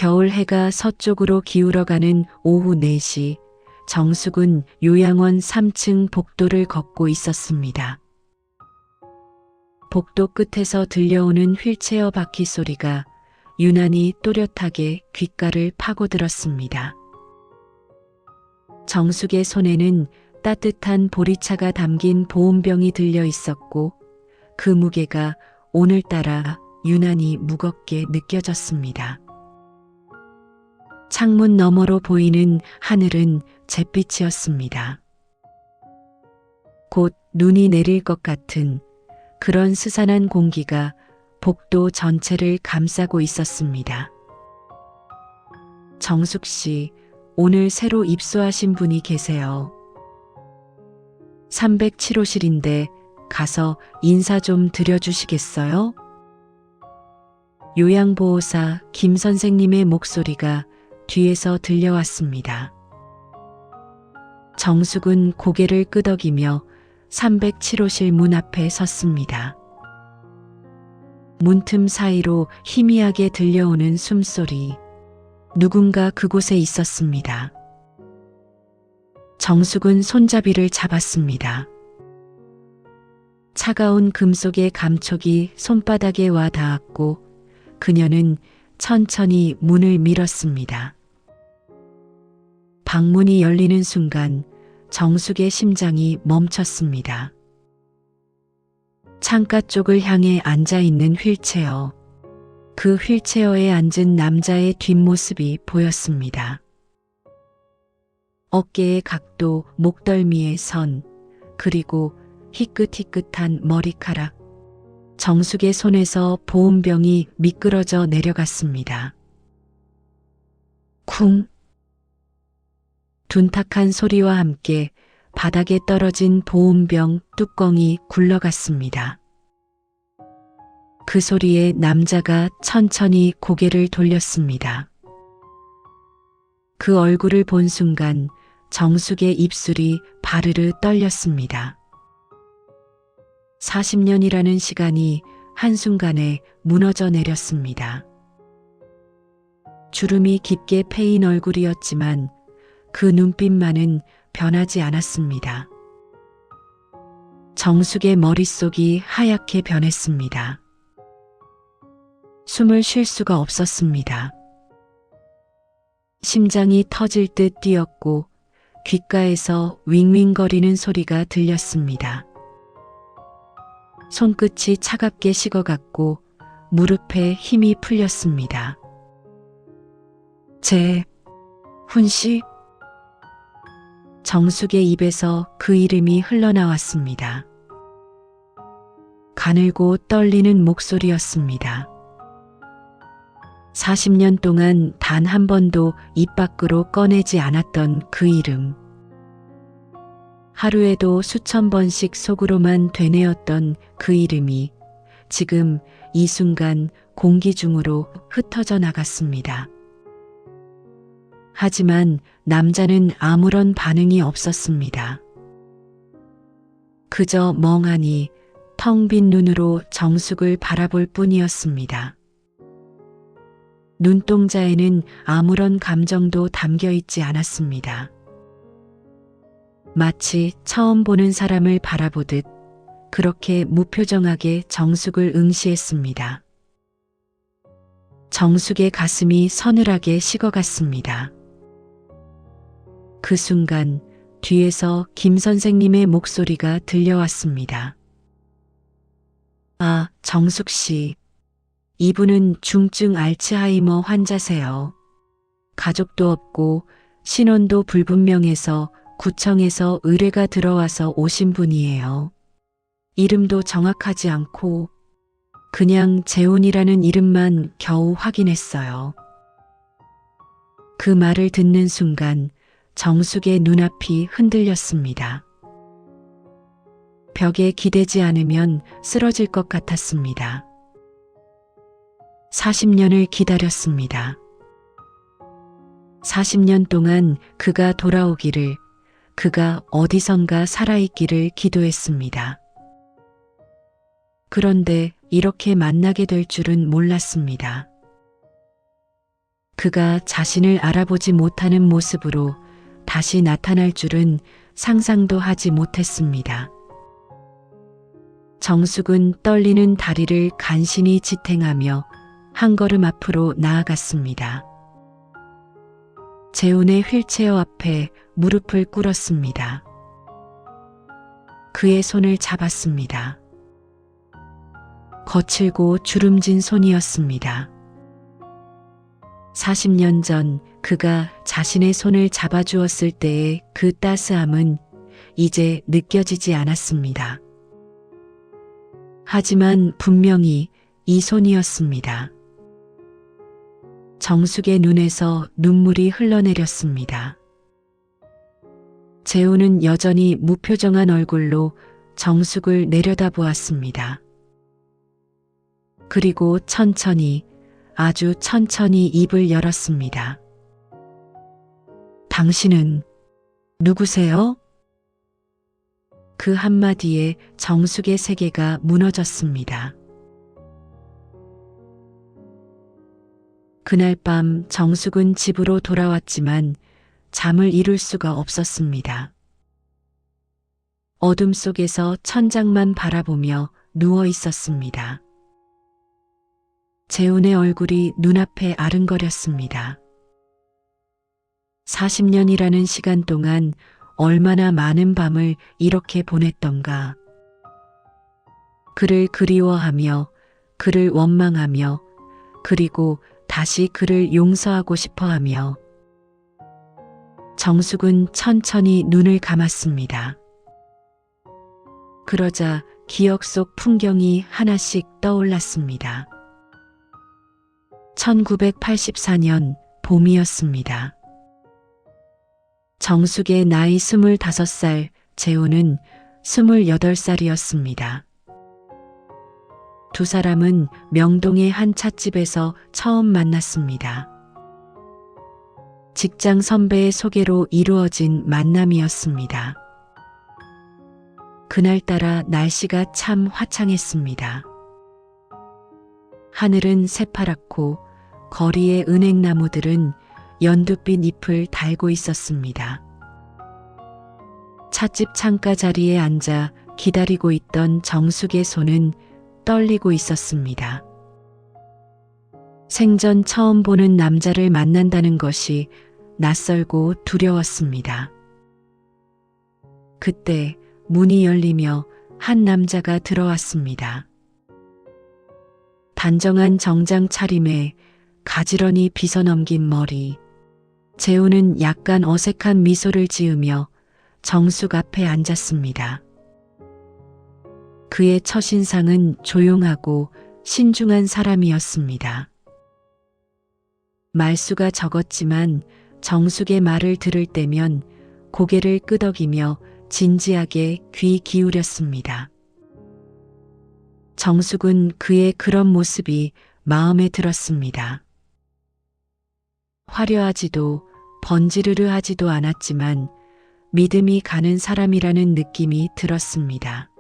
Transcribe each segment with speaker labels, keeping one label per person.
Speaker 1: 겨울 해가 서쪽으로 기울어가는 오후 4시, 정숙은 요양원 3층 복도를 걷고 있었습니다. 복도 끝에서 들려오는 휠체어 바퀴 소리가 유난히 또렷하게 귓가를 파고들었습니다. 정숙의 손에는 따뜻한 보리차가 담긴 보온병이 들려 있었고 그 무게가 오늘따라 유난히 무겁게 느껴졌습니다. 창문 너머로 보이는 하늘은 잿빛이었습니다. 곧 눈이 내릴 것 같은 그런 스산한 공기가 복도 전체를 감싸고 있었습니다. 정숙 씨, 오늘 새로 입소하신 분이 계세요. 307호실인데 가서 인사 좀 드려주시겠어요? 요양보호사 김 선생님의 목소리가 뒤에서 들려왔습니다. 정숙은 고개를 끄덕이며 307호실 문 앞에 섰습니다. 문틈 사이로 희미하게 들려오는 숨소리. 누군가 그곳에 있었습니다. 정숙은 손잡이를 잡았습니다. 차가운 금속의 감촉이 손바닥에 와 닿았고 그녀는 천천히 문을 밀었습니다. 방문이 열리는 순간 정숙의 심장이 멈췄습니다. 창가 쪽을 향해 앉아있는 휠체어. 그 휠체어에 앉은 남자의 뒷모습이 보였습니다. 어깨의 각도, 목덜미의 선, 그리고 희끗희끗한 머리카락. 정숙의 손에서 보온병이 미끄러져 내려갔습니다. 쿵! 둔탁한 소리와 함께 바닥에 떨어진 보온병 뚜껑이 굴러갔습니다. 그 소리에 남자가 천천히 고개를 돌렸습니다. 그 얼굴을 본 순간 정숙의 입술이 바르르 떨렸습니다. 40년이라는 시간이 한순간에 무너져 내렸습니다. 주름이 깊게 패인 얼굴이었지만 그 눈빛만은 변하지 않았습니다. 정숙의 머릿속이 하얗게 변했습니다. 숨을 쉴 수가 없었습니다. 심장이 터질 듯 뛰었고 귓가에서 윙윙거리는 소리가 들렸습니다. 손끝이 차갑게 식어갔고 무릎에 힘이 풀렸습니다. 훈씨? 정숙의 입에서 그 이름이 흘러나왔습니다. 가늘고 떨리는 목소리였습니다. 40년 동안 단 한 번도 입 밖으로 꺼내지 않았던 그 이름. 하루에도 수천 번씩 속으로만 되뇌었던 그 이름이 지금 이 순간 공기 중으로 흩어져 나갔습니다. 하지만 남자는 아무런 반응이 없었습니다. 그저 멍하니 텅 빈 눈으로 정숙을 바라볼 뿐이었습니다. 눈동자에는 아무런 감정도 담겨 있지 않았습니다. 마치 처음 보는 사람을 바라보듯 그렇게 무표정하게 정숙을 응시했습니다. 정숙의 가슴이 서늘하게 식어갔습니다. 그 순간 뒤에서 김 선생님의 목소리가 들려왔습니다. 아, 정숙 씨. 이분은 중증 알츠하이머 환자세요. 가족도 없고 신원도 불분명해서 구청에서 의뢰가 들어와서 오신 분이에요. 이름도 정확하지 않고 그냥 재훈이라는 이름만 겨우 확인했어요. 그 말을 듣는 순간 정숙의 눈앞이 흔들렸습니다. 벽에 기대지 않으면 쓰러질 것 같았습니다. 40년을 기다렸습니다. 40년 동안 그가 돌아오기를, 그가 어디선가 살아있기를 기도했습니다. 그런데 이렇게 만나게 될 줄은 몰랐습니다. 그가 자신을 알아보지 못하는 모습으로 다시 나타날 줄은 상상도 하지 못했습니다. 정숙은 떨리는 다리를 간신히 지탱하며 한 걸음 앞으로 나아갔습니다. 재훈의 휠체어 앞에 무릎을 꿇었습니다. 그의 손을 잡았습니다. 거칠고 주름진 손이었습니다. 40년 전 그가 자신의 손을 잡아주었을 때의 그 따스함은 이제 느껴지지 않았습니다. 하지만 분명히 이 손이었습니다. 정숙의 눈에서 눈물이 흘러내렸습니다. 재훈은 여전히 무표정한 얼굴로 정숙을 내려다보았습니다. 그리고 천천히, 아주 천천히 입을 열었습니다. 당신은 누구세요? 그 한마디에 정숙의 세계가 무너졌습니다. 그날 밤 정숙은 집으로 돌아왔지만 잠을 이룰 수가 없었습니다. 어둠 속에서 천장만 바라보며 누워 있었습니다. 재훈의 얼굴이 눈앞에 아른거렸습니다. 40년이라는 시간 동안 얼마나 많은 밤을 이렇게 보냈던가. 그를 그리워하며, 그를 원망하며, 그리고 다시 그를 용서하고 싶어하며. 정숙은 천천히 눈을 감았습니다. 그러자 기억 속 풍경이 하나씩 떠올랐습니다. 1984년 봄이었습니다. 정숙의 나이 25살, 재훈은 28살이었습니다. 두 사람은 명동의 한 찻집에서 처음 만났습니다. 직장 선배의 소개로 이루어진 만남이었습니다. 그날따라 날씨가 참 화창했습니다. 하늘은 새파랗고 거리의 은행나무들은 연두빛 잎을 달고 있었습니다. 찻집 창가 자리에 앉아 기다리고 있던 정숙의 손은 떨리고 있었습니다. 생전 처음 보는 남자를 만난다는 것이 낯설고 두려웠습니다. 그때 문이 열리며 한 남자가 들어왔습니다. 단정한 정장 차림에 가지런히 빗어넘긴 머리. 재훈은 약간 어색한 미소를 지으며 정숙 앞에 앉았습니다. 그의 첫인상은 조용하고 신중한 사람이었습니다. 말수가 적었지만 정숙의 말을 들을 때면 고개를 끄덕이며 진지하게 귀 기울였습니다. 정숙은 그의 그런 모습이 마음에 들었습니다. 화려하지도 번지르르하지도 않았지만 믿음이 가는 사람이라는 느낌이 들었습니다.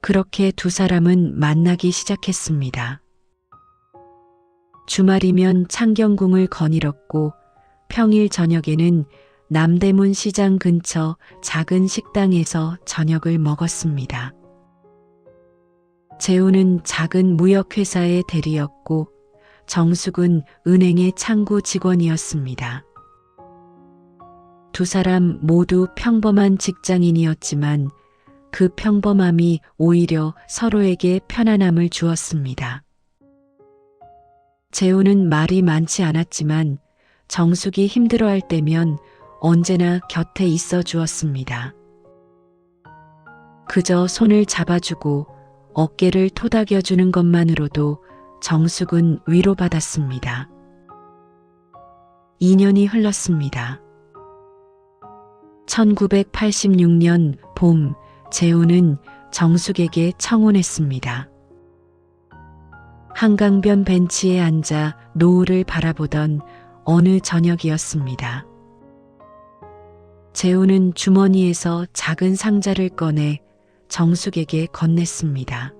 Speaker 1: 그렇게 두 사람은 만나기 시작했습니다. 주말이면 창경궁을 거닐었고 평일 저녁에는 남대문 시장 근처 작은 식당에서 저녁을 먹었습니다. 재훈은 작은 무역회사의 대리였고 정숙은 은행의 창구 직원이었습니다. 두 사람 모두 평범한 직장인이었지만 그 평범함이 오히려 서로에게 편안함을 주었습니다. 재훈은 말이 많지 않았지만 정숙이 힘들어할 때면 언제나 곁에 있어 주었습니다. 그저 손을 잡아주고 어깨를 토닥여주는 것만으로도 정숙은 위로받았습니다. 2년이 흘렀습니다. 1986년 봄, 재훈은 정숙에게 청혼했습니다. 한강변 벤치에 앉아 노을을 바라보던 어느 저녁이었습니다. 재훈은 주머니에서 작은 상자를 꺼내 정숙에게 건넸습니다.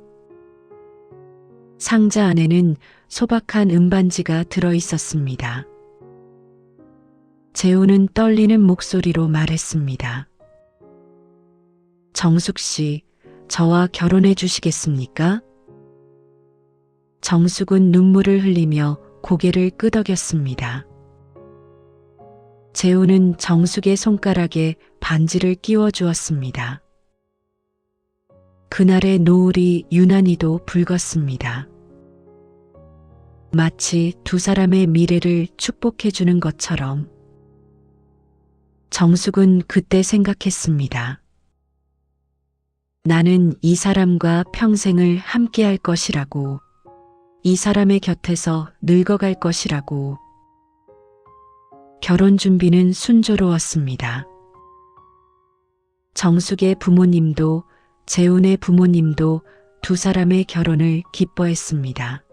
Speaker 1: 상자 안에는 소박한 은반지가 들어 있었습니다. 재우는 떨리는 목소리로 말했습니다. 정숙 씨, 저와 결혼해 주시겠습니까? 정숙은 눈물을 흘리며 고개를 끄덕였습니다. 재우는 정숙의 손가락에 반지를 끼워 주었습니다. 그날의 노을이 유난히도 붉었습니다. 마치 두 사람의 미래를 축복해 주는 것처럼. 정숙은 그때 생각했습니다. 나는 이 사람과 평생을 함께 할 것이라고, 이 사람의 곁에서 늙어갈 것이라고. 결혼 준비는 순조로웠습니다. 정숙의 부모님도 재훈의 부모님도 두 사람의 결혼을 기뻐했습니다.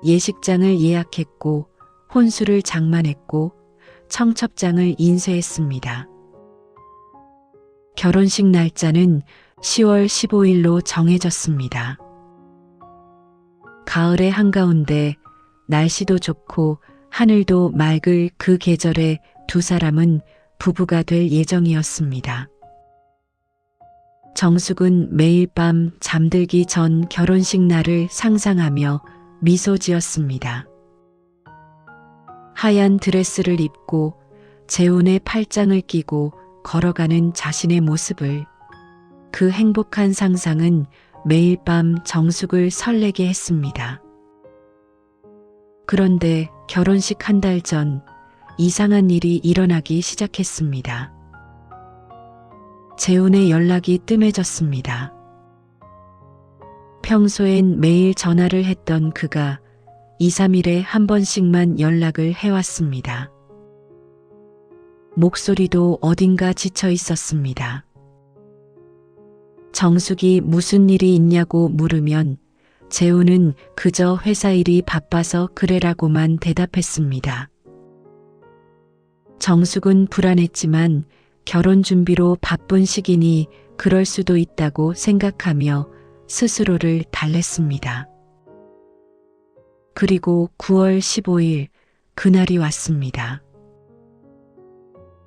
Speaker 1: 예식장을 예약했고 혼수를 장만했고 청첩장을 인쇄했습니다. 결혼식 날짜는 10월 15일로 정해졌습니다. 가을의 한가운데 날씨도 좋고 하늘도 맑을 그 계절에 두 사람은 부부가 될 예정이었습니다. 정숙은 매일 밤 잠들기 전 결혼식 날을 상상하며 미소 지었습니다. 하얀 드레스를 입고 재훈의 팔짱을 끼고 걸어가는 자신의 모습을, 그 행복한 상상은 매일 밤 정숙을 설레게 했습니다. 그런데 결혼식 한 달 전 이상한 일이 일어나기 시작했습니다. 재훈의 연락이 뜸해졌습니다. 평소엔 매일 전화를 했던 그가 2, 3일에 한 번씩만 연락을 해왔습니다. 목소리도 어딘가 지쳐 있었습니다. 정숙이 무슨 일이 있냐고 물으면 재훈은 그저 회사 일이 바빠서 그래라고만 대답했습니다. 정숙은 불안했지만 결혼 준비로 바쁜 시기니 그럴 수도 있다고 생각하며 스스로를 달랬습니다. 그리고 9월 15일 그날이 왔습니다.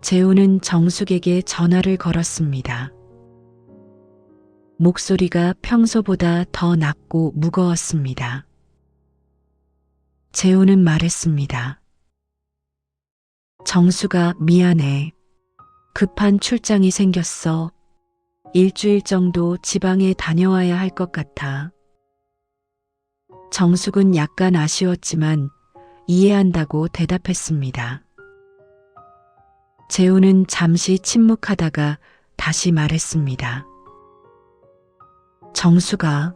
Speaker 1: 재훈은 정숙에게 전화를 걸었습니다. 목소리가 평소보다 더 낮고 무거웠습니다. 재훈은 말했습니다. 정수가 미안해. 급한 출장이 생겼어. 일주일 정도 지방에 다녀와야 할 것 같아. 정숙은 약간 아쉬웠지만 이해한다고 대답했습니다. 재훈은 잠시 침묵하다가 다시 말했습니다. 정수가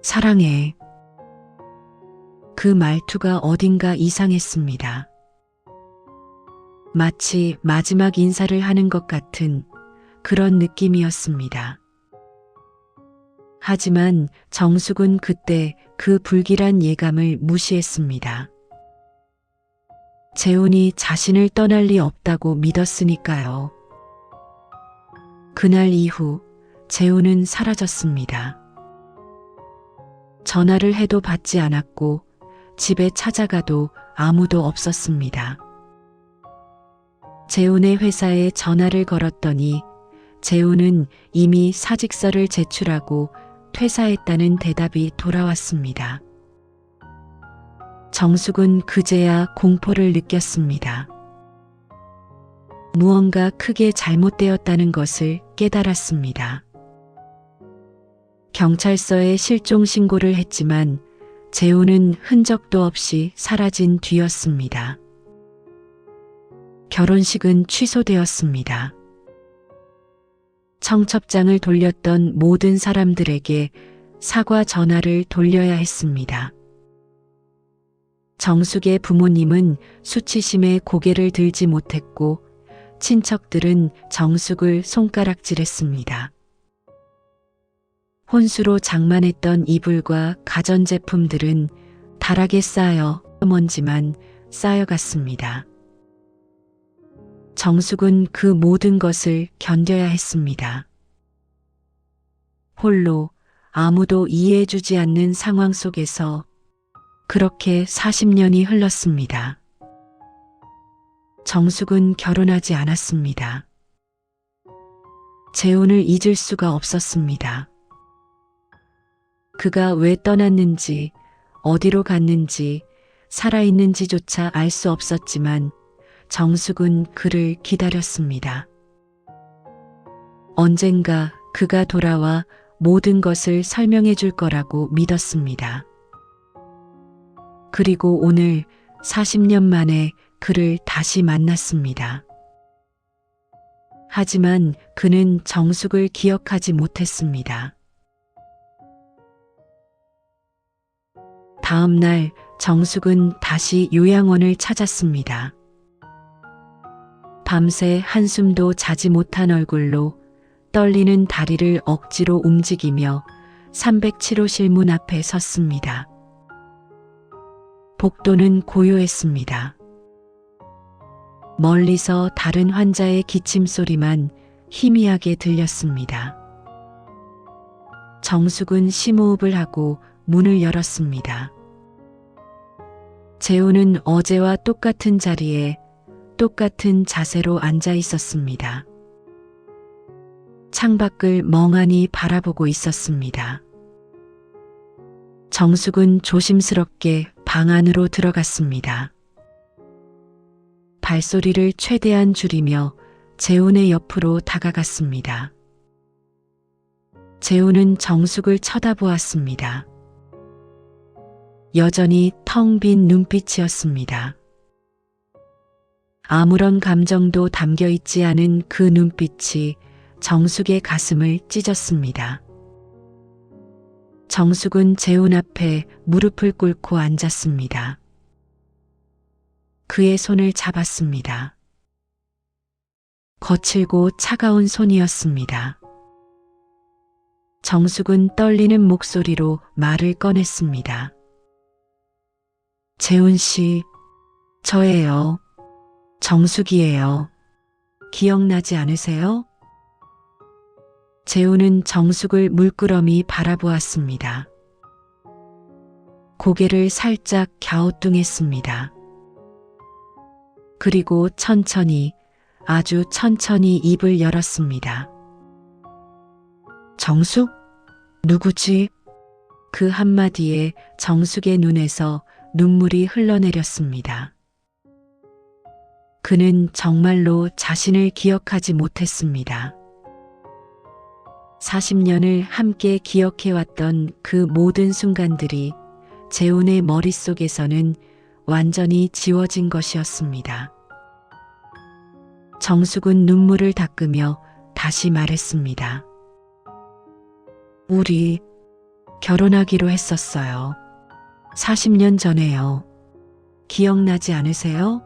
Speaker 1: 사랑해. 그 말투가 어딘가 이상했습니다. 마치 마지막 인사를 하는 것 같은 그런 느낌이었습니다. 하지만 정숙은 그때 그 불길한 예감을 무시했습니다. 재훈이 자신을 떠날 리 없다고 믿었으니까요. 그날 이후 재훈은 사라졌습니다. 전화를 해도 받지 않았고 집에 찾아가도 아무도 없었습니다. 재훈의 회사에 전화를 걸었더니 재훈은 이미 사직서를 제출하고 퇴사했다는 대답이 돌아왔습니다. 정숙은 그제야 공포를 느꼈습니다. 무언가 크게 잘못되었다는 것을 깨달았습니다. 경찰서에 실종 신고를 했지만 재훈은 흔적도 없이 사라진 뒤였습니다. 결혼식은 취소되었습니다. 청첩장을 돌렸던 모든 사람들에게 사과 전화를 돌려야 했습니다. 정숙의 부모님은 수치심에 고개를 들지 못했고 친척들은 정숙을 손가락질했습니다. 혼수로 장만했던 이불과 가전제품들은 다락에 쌓여 먼지만 쌓여갔습니다. 정숙은 그 모든 것을 견뎌야 했습니다. 홀로 아무도 이해해주지 않는 상황 속에서 그렇게 40년이 흘렀습니다. 정숙은 결혼하지 않았습니다. 재훈을 잊을 수가 없었습니다. 그가 왜 떠났는지, 어디로 갔는지, 살아있는지조차 알 수 없었지만 정숙은 그를 기다렸습니다. 언젠가 그가 돌아와 모든 것을 설명해 줄 거라고 믿었습니다. 그리고 오늘 40년 만에 그를 다시 만났습니다. 하지만 그는 정숙을 기억하지 못했습니다. 다음 날 정숙은 다시 요양원을 찾았습니다. 밤새 한숨도 자지 못한 얼굴로 떨리는 다리를 억지로 움직이며 307호실 문 앞에 섰습니다. 복도는 고요했습니다. 멀리서 다른 환자의 기침 소리만 희미하게 들렸습니다. 정숙은 심호흡을 하고 문을 열었습니다. 재훈은 어제와 똑같은 자리에 똑같은 자세로 앉아 있었습니다. 창밖을 멍하니 바라보고 있었습니다. 정숙은 조심스럽게 방 안으로 들어갔습니다. 발소리를 최대한 줄이며 재훈의 옆으로 다가갔습니다. 재훈은 정숙을 쳐다보았습니다. 여전히 텅 빈 눈빛이었습니다. 아무런 감정도 담겨 있지 않은 그 눈빛이 정숙의 가슴을 찢었습니다. 정숙은 재훈 앞에 무릎을 꿇고 앉았습니다. 그의 손을 잡았습니다. 거칠고 차가운 손이었습니다. 정숙은 떨리는 목소리로 말을 꺼냈습니다. 재훈 씨, 저예요. 정숙이에요. 기억나지 않으세요? 재훈은 정숙을 물끄러미 바라보았습니다. 고개를 살짝 갸우뚱했습니다. 그리고 천천히, 아주 천천히 입을 열었습니다. 정숙? 누구지? 그 한마디에 정숙의 눈에서 눈물이 흘러내렸습니다. 그는 정말로 자신을 기억하지 못했습니다. 40년을 함께 기억해왔던 그 모든 순간들이 재훈의 머릿속에서는 완전히 지워진 것이었습니다. 정숙은 눈물을 닦으며 다시 말했습니다. 우리 결혼하기로 했었어요. 40년 전에요. 기억나지 않으세요?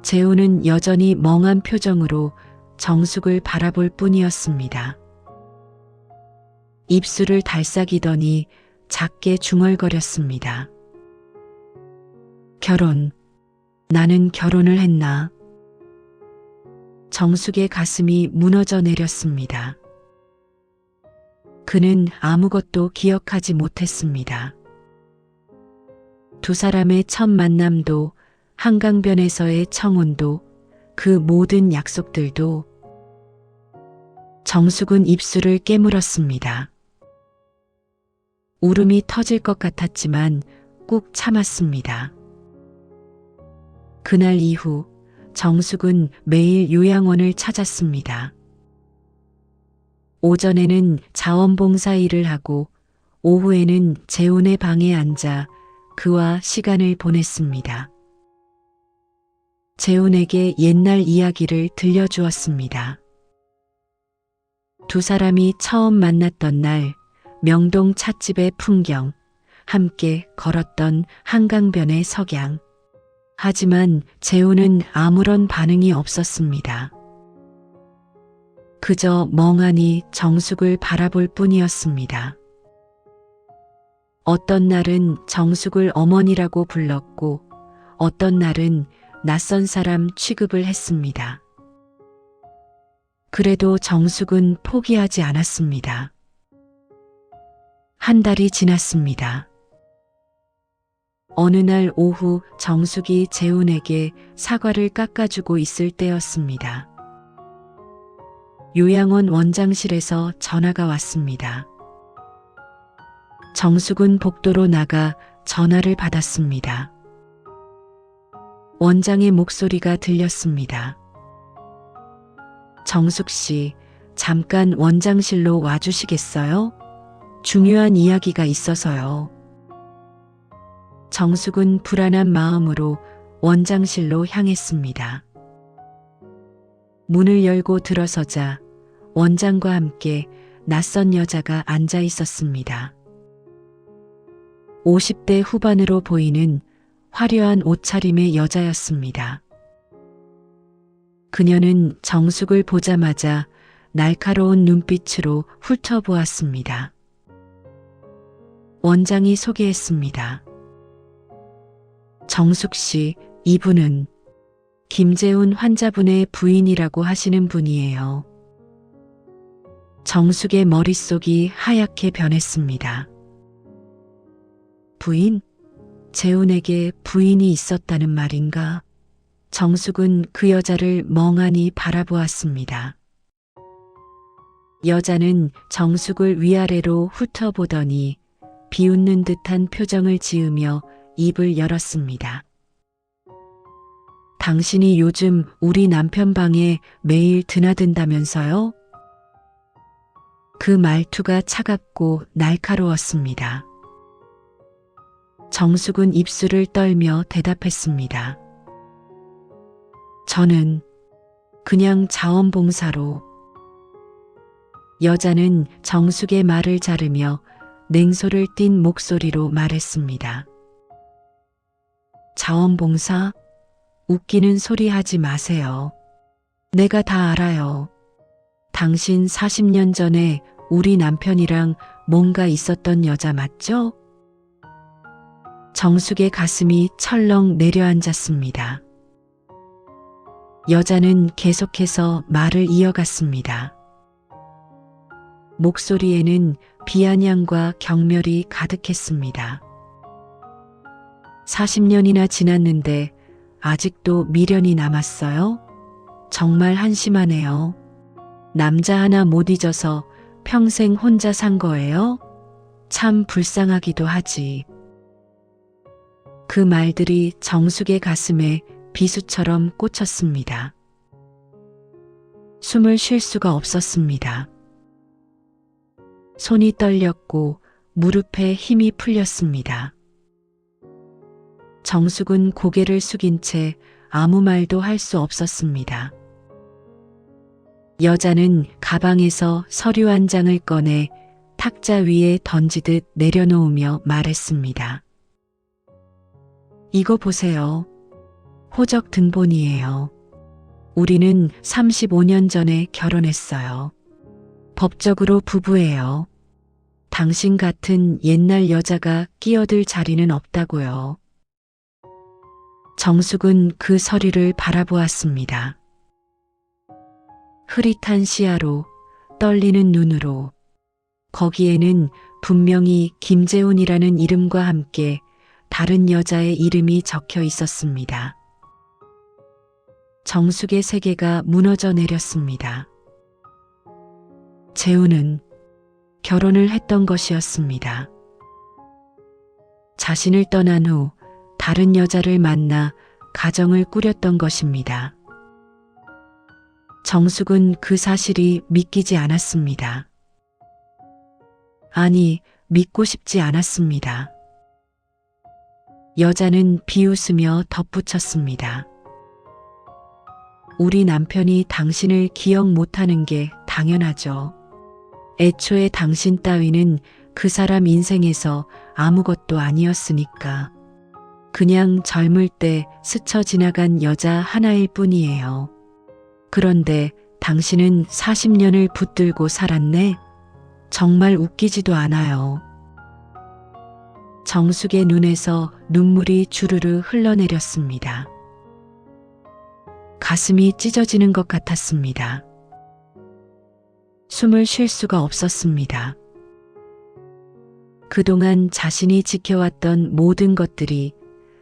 Speaker 1: 재훈은 여전히 멍한 표정으로 정숙을 바라볼 뿐이었습니다. 입술을 달싹이더니 작게 중얼거렸습니다. 결혼, 나는 결혼을 했나? 정숙의 가슴이 무너져 내렸습니다. 그는 아무것도 기억하지 못했습니다. 두 사람의 첫 만남도, 한강변에서의 청혼도, 그 모든 약속들도. 정숙은 입술을 깨물었습니다. 울음이 터질 것 같았지만 꾹 참았습니다. 그날 이후 정숙은 매일 요양원을 찾았습니다. 오전에는 자원봉사 일을 하고 오후에는 재훈의 방에 앉아 그와 시간을 보냈습니다. 재훈에게 옛날 이야기를 들려주었습니다. 두 사람이 처음 만났던 날, 명동 찻집의 풍경, 함께 걸었던 한강변의 석양. 하지만 재훈은 아무런 반응이 없었습니다. 그저 멍하니 정숙을 바라볼 뿐이었습니다. 어떤 날은 정숙을 어머니라고 불렀고 어떤 날은 낯선 사람 취급을 했습니다. 그래도 정숙은 포기하지 않았습니다. 한 달이 지났습니다. 어느 날 오후 정숙이 재훈에게 사과를 깎아주고 있을 때였습니다. 요양원 원장실에서 전화가 왔습니다. 정숙은 복도로 나가 전화를 받았습니다. 원장의 목소리가 들렸습니다. 정숙 씨, 잠깐 원장실로 와주시겠어요? 중요한 이야기가 있어서요. 정숙은 불안한 마음으로 원장실로 향했습니다. 문을 열고 들어서자 원장과 함께 낯선 여자가 앉아 있었습니다. 50대 후반으로 보이는 화려한 옷차림의 여자였습니다. 그녀는 정숙을 보자마자 날카로운 눈빛으로 훑어보았습니다. 원장이 소개했습니다. 정숙 씨, 이분은 김재훈 환자분의 부인이라고 하시는 분이에요. 정숙의 머릿속이 하얗게 변했습니다. 부인? 재훈에게 부인이 있었다는 말인가? 정숙은 그 여자를 멍하니 바라보았습니다. 여자는 정숙을 위아래로 훑어보더니 비웃는 듯한 표정을 지으며 입을 열었습니다. 당신이 요즘 우리 남편 방에 매일 드나든다면서요? 그 말투가 차갑고 날카로웠습니다. 정숙은 입술을 떨며 대답했습니다. 저는 그냥 자원봉사로. 여자는 정숙의 말을 자르며 냉소를 띤 목소리로 말했습니다. 자원봉사? 웃기는 소리 하지 마세요. 내가 다 알아요. 당신 40년 전에 우리 남편이랑 뭔가 있었던 여자 맞죠? 정숙의 가슴이 철렁 내려앉았습니다. 여자는 계속해서 말을 이어갔습니다. 목소리에는 비아냥과 경멸이 가득했습니다. 40년이나 지났는데 아직도 미련이 남았어요? 정말 한심하네요. 남자 하나 못 잊어서 평생 혼자 산 거예요? 참 불쌍하기도 하지. 그 말들이 정숙의 가슴에 비수처럼 꽂혔습니다. 숨을 쉴 수가 없었습니다. 손이 떨렸고 무릎에 힘이 풀렸습니다. 정숙은 고개를 숙인 채 아무 말도 할 수 없었습니다. 여자는 가방에서 서류 한 장을 꺼내 탁자 위에 던지듯 내려놓으며 말했습니다. 이거 보세요. 호적 등본이에요. 우리는 35년 전에 결혼했어요. 법적으로 부부예요. 당신 같은 옛날 여자가 끼어들 자리는 없다고요. 정숙은 그 서류를 바라보았습니다. 흐릿한 시야로, 떨리는 눈으로. 거기에는 분명히 김재훈이라는 이름과 함께 다른 여자의 이름이 적혀 있었습니다. 정숙의 세계가 무너져 내렸습니다. 재훈은 결혼을 했던 것이었습니다. 자신을 떠난 후 다른 여자를 만나 가정을 꾸렸던 것입니다. 정숙은 그 사실이 믿기지 않았습니다. 아니, 믿고 싶지 않았습니다. 여자는 비웃으며 덧붙였습니다. 우리 남편이 당신을 기억 못하는 게 당연하죠. 애초에 당신 따위는 그 사람 인생에서 아무것도 아니었으니까. 그냥 젊을 때 스쳐 지나간 여자 하나일 뿐이에요. 그런데 당신은 40년을 붙들고 살았네? 정말 웃기지도 않아요. 정숙의 눈에서 눈물이 주르르 흘러내렸습니다. 가슴이 찢어지는 것 같았습니다. 숨을 쉴 수가 없었습니다. 그동안 자신이 지켜왔던 모든 것들이,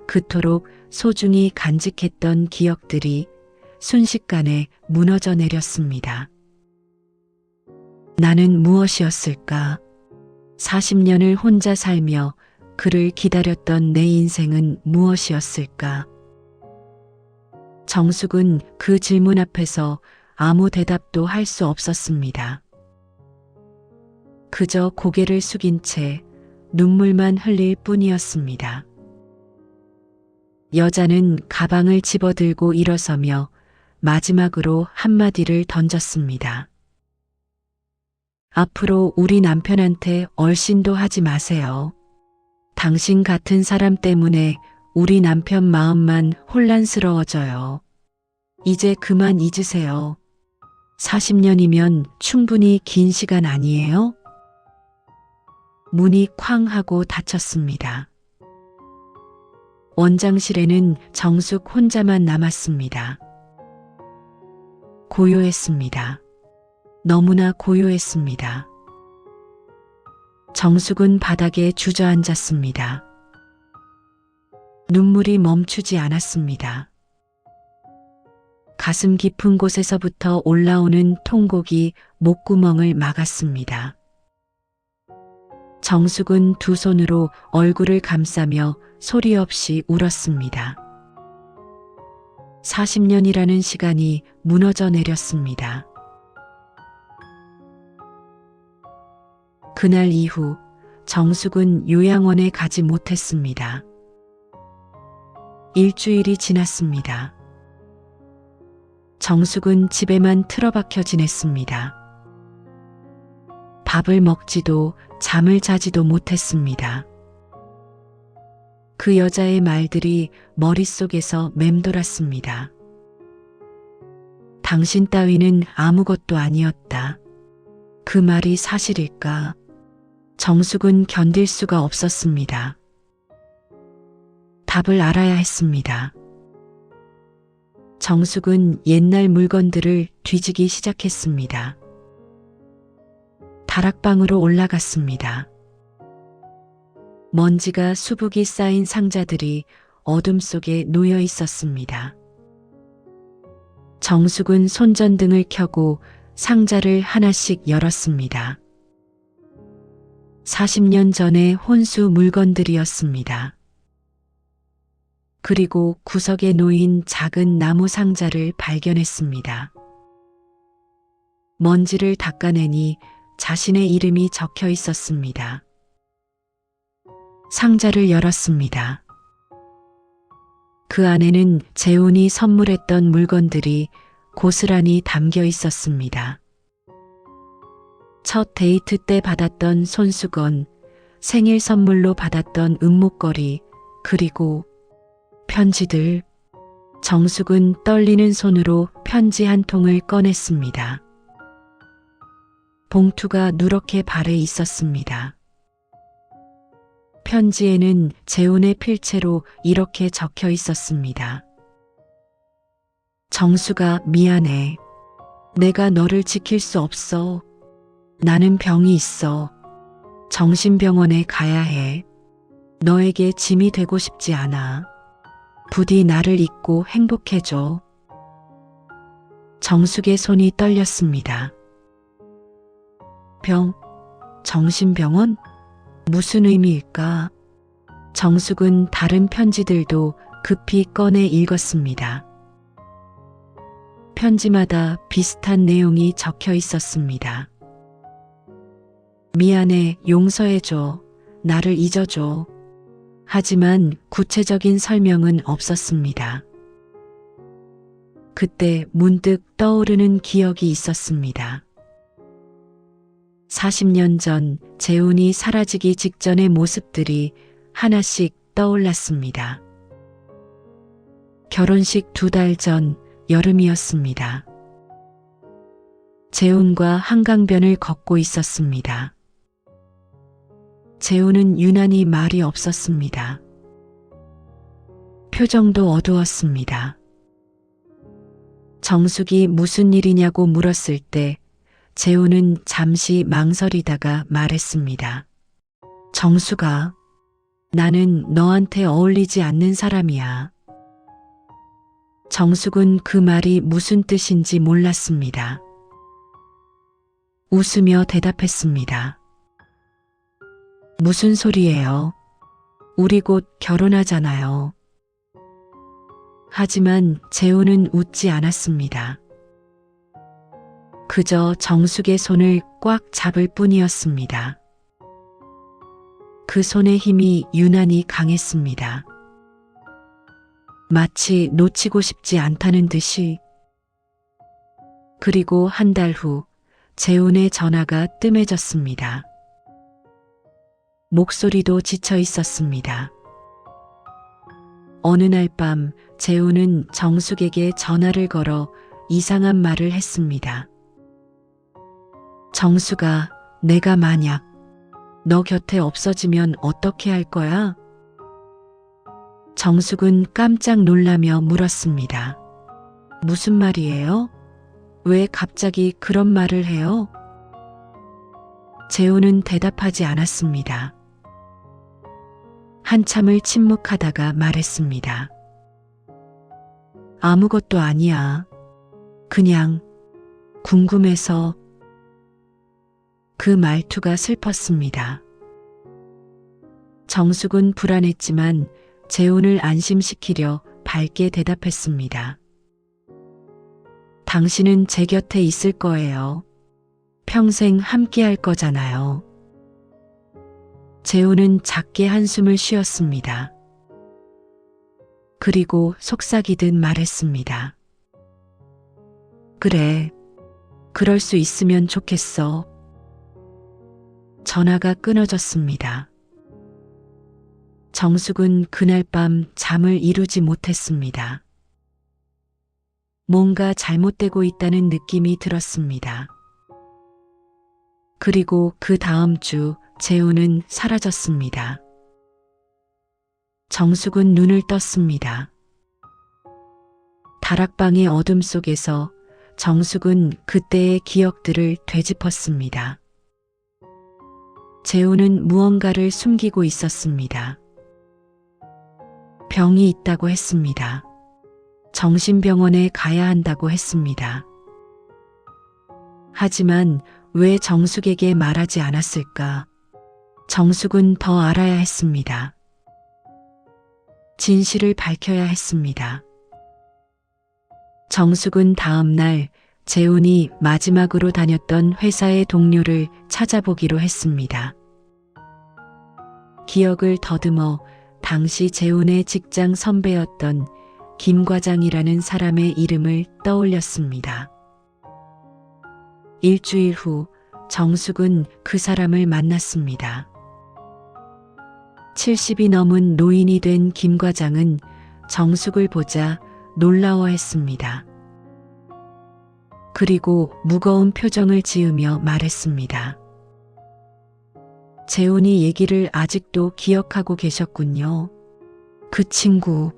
Speaker 1: 그토록 소중히 간직했던 기억들이 순식간에 무너져 내렸습니다. 나는 무엇이었을까? 40년을 혼자 살며 그를 기다렸던 내 인생은 무엇이었을까? 정숙은 그 질문 앞에서 아무 대답도 할 수 없었습니다. 그저 고개를 숙인 채 눈물만 흘릴 뿐이었습니다. 여자는 가방을 집어들고 일어서며 마지막으로 한마디를 던졌습니다. 앞으로 우리 남편한테 얼씬도 하지 마세요. 당신 같은 사람 때문에 우리 남편 마음만 혼란스러워져요. 이제 그만 잊으세요. 40년이면 충분히 긴 시간 아니에요? 문이 쾅 하고 닫혔습니다. 원장실에는 정숙 혼자만 남았습니다. 고요했습니다. 너무나 고요했습니다. 정숙은 바닥에 주저앉았습니다. 눈물이 멈추지 않았습니다. 가슴 깊은 곳에서부터 올라오는 통곡이 목구멍을 막았습니다. 정숙은 두 손으로 얼굴을 감싸며 소리 없이 울었습니다. 40년이라는 시간이 무너져 내렸습니다. 그날 이후 정숙은 요양원에 가지 못했습니다. 일주일이 지났습니다. 정숙은 집에만 틀어박혀 지냈습니다. 밥을 먹지도 잠을 자지도 못했습니다. 그 여자의 말들이 머릿속에서 맴돌았습니다. 당신 따위는 아무것도 아니었다. 그 말이 사실일까? 정숙은 견딜 수가 없었습니다. 답을 알아야 했습니다. 정숙은 옛날 물건들을 뒤지기 시작했습니다. 다락방으로 올라갔습니다. 먼지가 수북이 쌓인 상자들이 어둠 속에 놓여 있었습니다. 정숙은 손전등을 켜고 상자를 하나씩 열었습니다. 40년 전의 혼수 물건들이었습니다. 그리고 구석에 놓인 작은 나무 상자를 발견했습니다. 먼지를 닦아내니 자신의 이름이 적혀 있었습니다. 상자를 열었습니다. 그 안에는 재훈이 선물했던 물건들이 고스란히 담겨 있었습니다. 첫 데이트 때 받았던 손수건, 생일 선물로 받았던 은목걸이, 그리고 편지들. 정숙은 떨리는 손으로 편지 한 통을 꺼냈습니다. 봉투가 누렇게 발에 있었습니다. 편지에는 재훈의 필체로 이렇게 적혀 있었습니다. 정수가 미안해. 내가 너를 지킬 수 없어. 나는 병이 있어. 정신병원에 가야 해. 너에게 짐이 되고 싶지 않아. 부디 나를 잊고 행복해줘. 정숙의 손이 떨렸습니다. 정신병원? 무슨 의미일까? 정숙은 다른 편지들도 급히 꺼내 읽었습니다. 편지마다 비슷한 내용이 적혀 있었습니다. 미안해, 용서해줘, 나를 잊어줘. 하지만 구체적인 설명은 없었습니다. 그때 문득 떠오르는 기억이 있었습니다. 40년 전 재훈이 사라지기 직전의 모습들이 하나씩 떠올랐습니다. 결혼식 2달 전 여름이었습니다. 재훈과 한강변을 걷고 있었습니다. 재훈은 유난히 말이 없었습니다. 표정도 어두웠습니다. 정숙이 무슨 일이냐고 물었을 때 재훈은 잠시 망설이다가 말했습니다. 정수가, 나는 너한테 어울리지 않는 사람이야. 정숙은 그 말이 무슨 뜻인지 몰랐습니다. 웃으며 대답했습니다. 무슨 소리예요? 우리 곧 결혼하잖아요. 하지만 재훈은 웃지 않았습니다. 그저 정숙의 손을 꽉 잡을 뿐이었습니다. 그 손의 힘이 유난히 강했습니다. 마치 놓치고 싶지 않다는 듯이. 그리고 한 달 후 재훈의 전화가 뜸해졌습니다. 목소리도 지쳐 있었습니다. 어느 날 밤 재훈은 정숙에게 전화를 걸어 이상한 말을 했습니다. 정숙아, 내가 만약 너 곁에 없어지면 어떻게 할 거야? 정숙은 깜짝 놀라며 물었습니다. 무슨 말이에요? 왜 갑자기 그런 말을 해요? 재훈은 대답하지 않았습니다. 한참을 침묵하다가 말했습니다. 아무것도 아니야. 그냥 궁금해서. 그 말투가 슬펐습니다. 정숙은 불안했지만 재훈을 안심시키려 밝게 대답했습니다. 당신은 제 곁에 있을 거예요. 평생 함께 할 거잖아요. 재훈은 작게 한숨을 쉬었습니다. 그리고 속삭이듯 말했습니다. 그래, 그럴 수 있으면 좋겠어. 전화가 끊어졌습니다. 정숙은 그날 밤 잠을 이루지 못했습니다. 뭔가 잘못되고 있다는 느낌이 들었습니다. 그리고 그 다음 주 재훈은 사라졌습니다. 정숙은 눈을 떴습니다. 다락방의 어둠 속에서 정숙은 그때의 기억들을 되짚었습니다. 재훈은 무언가를 숨기고 있었습니다. 병이 있다고 했습니다. 정신병원에 가야 한다고 했습니다. 하지만 왜 정숙에게 말하지 않았을까? 정숙은 더 알아야 했습니다. 진실을 밝혀야 했습니다. 정숙은 다음 날 재훈이 마지막으로 다녔던 회사의 동료를 찾아보기로 했습니다. 기억을 더듬어 당시 재훈의 직장 선배였던 김 과장이라는 사람의 이름을 떠올렸습니다. 일주일 후 정숙은 그 사람을 만났습니다. 70이 넘은 노인이 된 김 과장은 정숙을 보자 놀라워했습니다. 그리고 무거운 표정을 지으며 말했습니다. 재훈이 얘기를 아직도 기억하고 계셨군요. 그 친구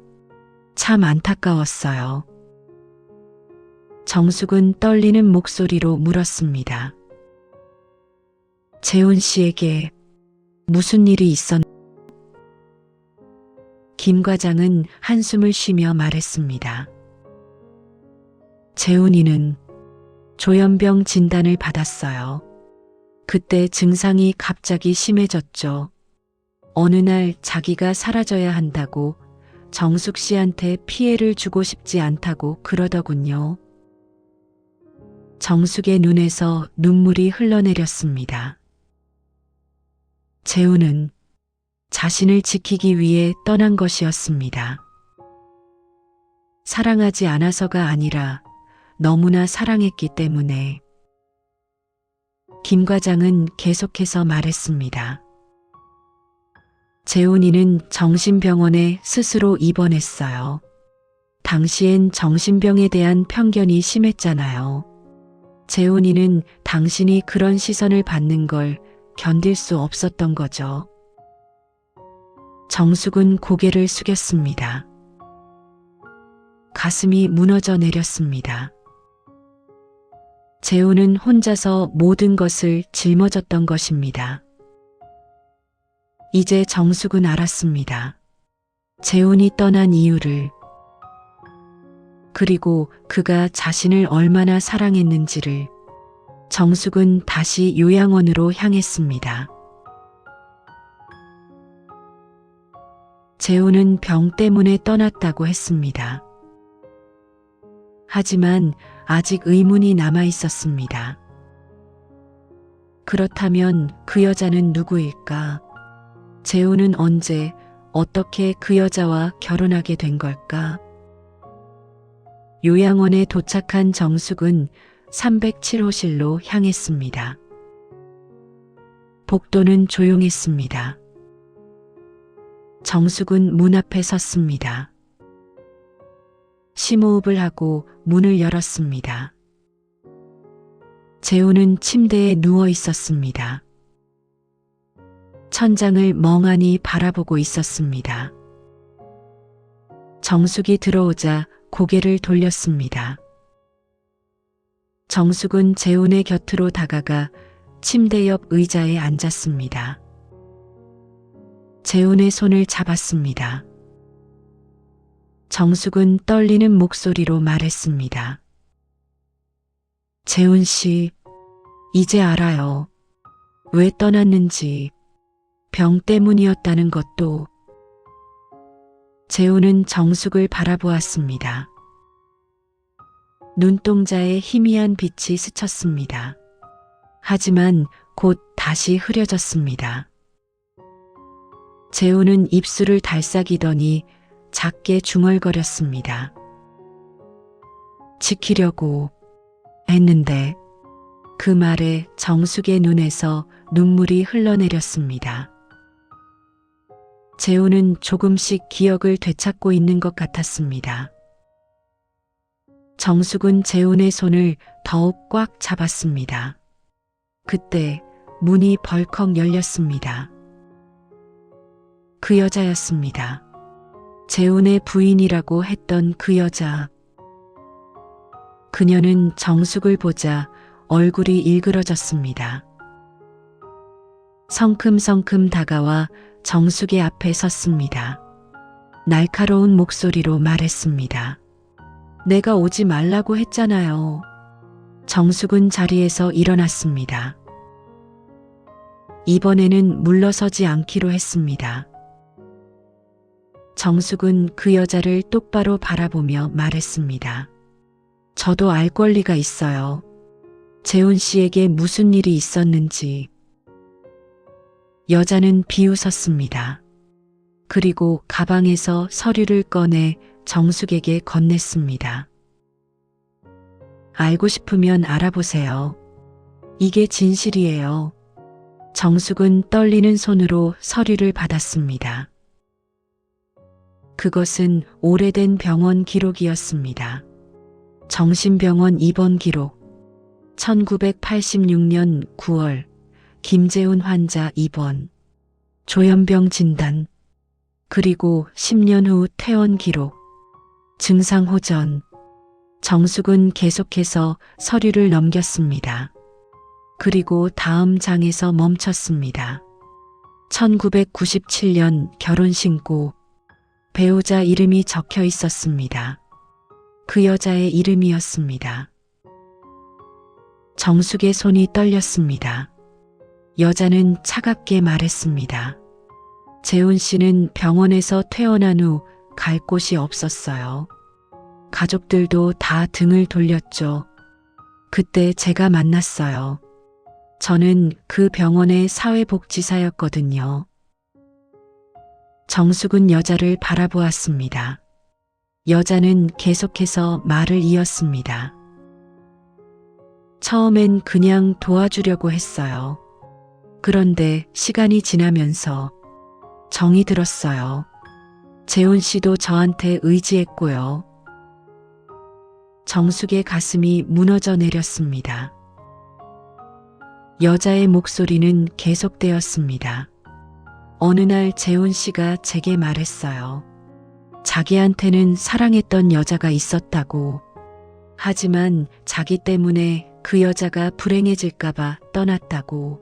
Speaker 1: 참 안타까웠어요. 정숙은 떨리는 목소리로 물었습니다. 재훈 씨에게 무슨 일이 있었나요? 김 과장은 한숨을 쉬며 말했습니다. 재훈이는 조현병 진단을 받았어요. 그때 증상이 갑자기 심해졌죠. 어느 날 자기가 사라져야 한다고 정숙 씨한테 피해를 주고 싶지 않다고 그러더군요. 정숙의 눈에서 눈물이 흘러내렸습니다. 재훈은 자신을 지키기 위해 떠난 것이었습니다. 사랑하지 않아서가 아니라 너무나 사랑했기 때문에. 김 과장은 계속해서 말했습니다. 재훈이는 정신병원에 스스로 입원했어요. 당시엔 정신병에 대한 편견이 심했잖아요. 재훈이는 당신이 그런 시선을 받는 걸 견딜 수 없었던 거죠. 정숙은 고개를 숙였습니다. 가슴이 무너져 내렸습니다. 재훈은 혼자서 모든 것을 짊어졌던 것입니다. 이제 정숙은 알았습니다. 재훈이 떠난 이유를, 그리고 그가 자신을 얼마나 사랑했는지를. 정숙은 다시 요양원으로 향했습니다. 재훈은 병 때문에 떠났다고 했습니다. 하지만 아직 의문이 남아 있었습니다. 그렇다면 그 여자는 누구일까? 재훈은 언제, 어떻게 그 여자와 결혼하게 된 걸까? 요양원에 도착한 정숙은 307호실로 향했습니다. 복도는 조용했습니다. 정숙은 문 앞에 섰습니다. 심호흡을 하고 문을 열었습니다. 재훈은 침대에 누워 있었습니다. 천장을 멍하니 바라보고 있었습니다. 정숙이 들어오자 고개를 돌렸습니다. 정숙은 재훈의 곁으로 다가가 침대 옆 의자에 앉았습니다. 재훈의 손을 잡았습니다. 정숙은 떨리는 목소리로 말했습니다. 재훈 씨, 이제 알아요. 왜 떠났는지, 병 때문이었다는 것도. 재훈은 정숙을 바라보았습니다. 눈동자에 희미한 빛이 스쳤습니다. 하지만 곧 다시 흐려졌습니다. 재훈은 입술을 달싹이더니 작게 중얼거렸습니다. 지키려고 했는데. 그 말에 정숙의 눈에서 눈물이 흘러내렸습니다. 재훈은 조금씩 기억을 되찾고 있는 것 같았습니다. 정숙은 재훈의 손을 더욱 꽉 잡았습니다. 그때 문이 벌컥 열렸습니다. 그 여자였습니다. 재훈의 부인이라고 했던 그 여자. 그녀는 정숙을 보자 얼굴이 일그러졌습니다. 성큼성큼 다가와 정숙의 앞에 섰습니다. 날카로운 목소리로 말했습니다. 내가 오지 말라고 했잖아요. 정숙은 자리에서 일어났습니다. 이번에는 물러서지 않기로 했습니다. 정숙은 그 여자를 똑바로 바라보며 말했습니다. 저도 알 권리가 있어요. 재훈 씨에게 무슨 일이 있었는지. 여자는 비웃었습니다. 그리고 가방에서 서류를 꺼내 정숙에게 건넸습니다. 알고 싶으면 알아보세요. 이게 진실이에요. 정숙은 떨리는 손으로 서류를 받았습니다. 그것은 오래된 병원 기록이었습니다. 정신병원 입원 기록. 1986년 9월 김재훈 환자 입원. 조현병 진단. 그리고 10년 후 퇴원 기록. 증상 호전. 정숙은 계속해서 서류를 넘겼습니다. 그리고 다음 장에서 멈췄습니다. 1997년 결혼 신고. 배우자 이름이 적혀 있었습니다. 그 여자의 이름이었습니다. 정숙의 손이 떨렸습니다. 여자는 차갑게 말했습니다. 재훈 씨는 병원에서 퇴원한 후 갈 곳이 없었어요. 가족들도 다 등을 돌렸죠. 그때 제가 만났어요. 저는 그 병원의 사회복지사였거든요. 정숙은 여자를 바라보았습니다. 여자는 계속해서 말을 이었습니다. 처음엔 그냥 도와주려고 했어요. 그런데 시간이 지나면서 정이 들었어요. 재훈 씨도 저한테 의지했고요. 정숙의 가슴이 무너져 내렸습니다. 여자의 목소리는 계속되었습니다. 어느 날 재훈 씨가 제게 말했어요. 자기한테는 사랑했던 여자가 있었다고. 하지만 자기 때문에 그 여자가 불행해질까봐 떠났다고.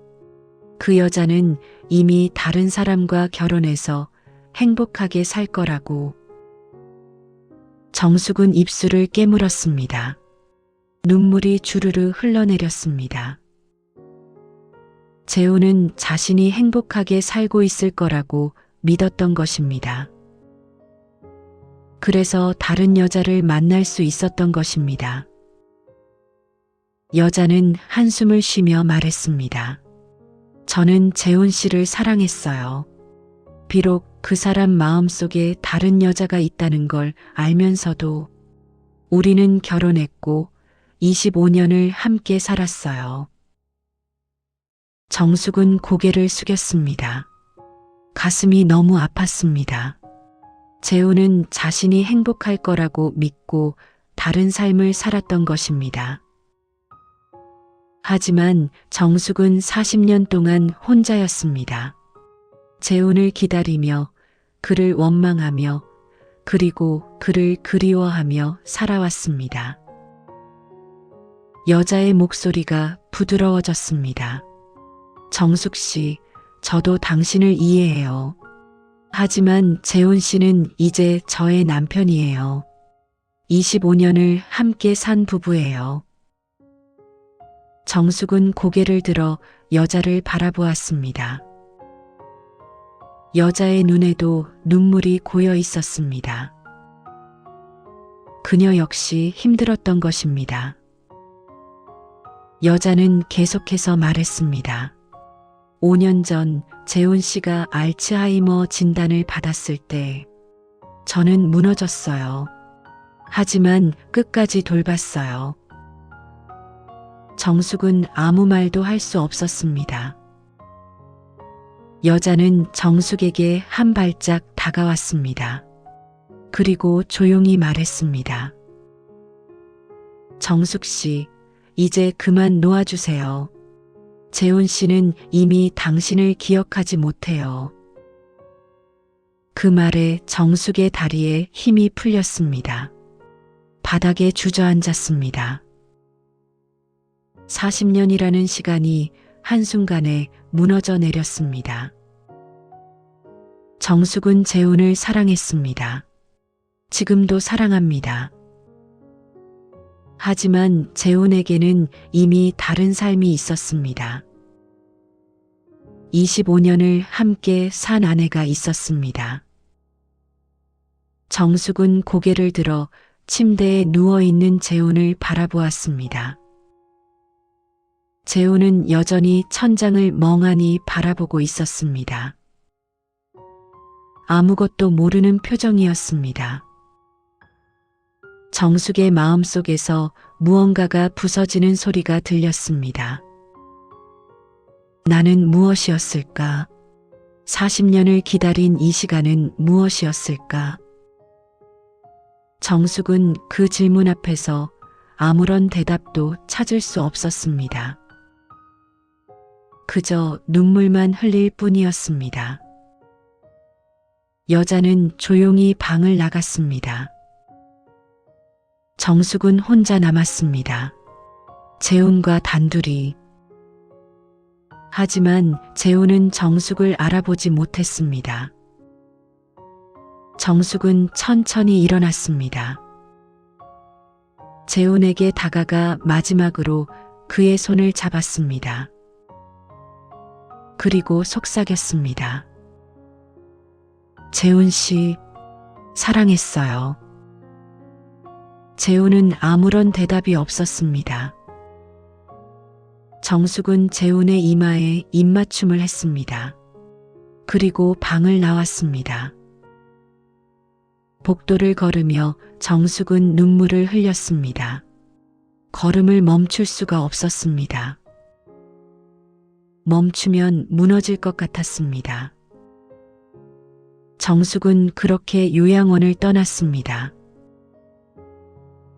Speaker 1: 그 여자는 이미 다른 사람과 결혼해서 행복하게 살 거라고. 정숙은 입술을 깨물었습니다. 눈물이 주르르 흘러내렸습니다. 재훈은 자신이 행복하게 살고 있을 거라고 믿었던 것입니다. 그래서 다른 여자를 만날 수 있었던 것입니다. 여자는 한숨을 쉬며 말했습니다. 저는 재훈 씨를 사랑했어요. 비록 그 사람 마음속에 다른 여자가 있다는 걸 알면서도 우리는 결혼했고 25년을 함께 살았어요. 정숙은 고개를 숙였습니다. 가슴이 너무 아팠습니다. 재훈은 자신이 행복할 거라고 믿고 다른 삶을 살았던 것입니다. 하지만 정숙은 40년 동안 혼자였습니다. 재훈을 기다리며 그를 원망하며 그리고 그를 그리워하며 살아왔습니다. 여자의 목소리가 부드러워졌습니다. 정숙 씨, 저도 당신을 이해해요. 하지만 재훈 씨는 이제 저의 남편이에요. 25년을 함께 산 부부예요. 정숙은 고개를 들어 여자를 바라보았습니다. 여자의 눈에도 눈물이 고여 있었습니다. 그녀 역시 힘들었던 것입니다. 여자는 계속해서 말했습니다. 5년 전 재훈 씨가 알츠하이머 진단을 받았을 때 저는 무너졌어요. 하지만 끝까지 돌봤어요. 정숙은 아무 말도 할 수 없었습니다. 여자는 정숙에게 한 발짝 다가왔습니다. 그리고 조용히 말했습니다. 정숙 씨, 이제 그만 놓아주세요. 재훈 씨는 이미 당신을 기억하지 못해요. 그 말에 정숙의 다리에 힘이 풀렸습니다. 바닥에 주저앉았습니다. 40년이라는 시간이 한순간에 무너져 내렸습니다. 정숙은 재훈을 사랑했습니다. 지금도 사랑합니다. 하지만 재훈에게는 이미 다른 삶이 있었습니다. 25년을 함께 산 아내가 있었습니다. 정숙은 고개를 들어 침대에 누워있는 재훈을 바라보았습니다. 재훈은 여전히 천장을 멍하니 바라보고 있었습니다. 아무것도 모르는 표정이었습니다. 정숙의 마음속에서 무언가가 부서지는 소리가 들렸습니다. 나는 무엇이었을까? 40년을 기다린 이 시간은 무엇이었을까? 정숙은 그 질문 앞에서 아무런 대답도 찾을 수 없었습니다. 그저 눈물만 흘릴 뿐이었습니다. 여자는 조용히 방을 나갔습니다. 정숙은 혼자 남았습니다. 재훈과 단둘이. 하지만 재훈은 정숙을 알아보지 못했습니다. 정숙은 천천히 일어났습니다. 재훈에게 다가가 마지막으로 그의 손을 잡았습니다. 그리고 속삭였습니다. 재훈 씨, 사랑했어요. 재훈은 아무런 대답이 없었습니다. 정숙은 재훈의 이마에 입맞춤을 했습니다. 그리고 방을 나왔습니다. 복도를 걸으며 정숙은 눈물을 흘렸습니다. 걸음을 멈출 수가 없었습니다. 멈추면 무너질 것 같았습니다. 정숙은 그렇게 요양원을 떠났습니다.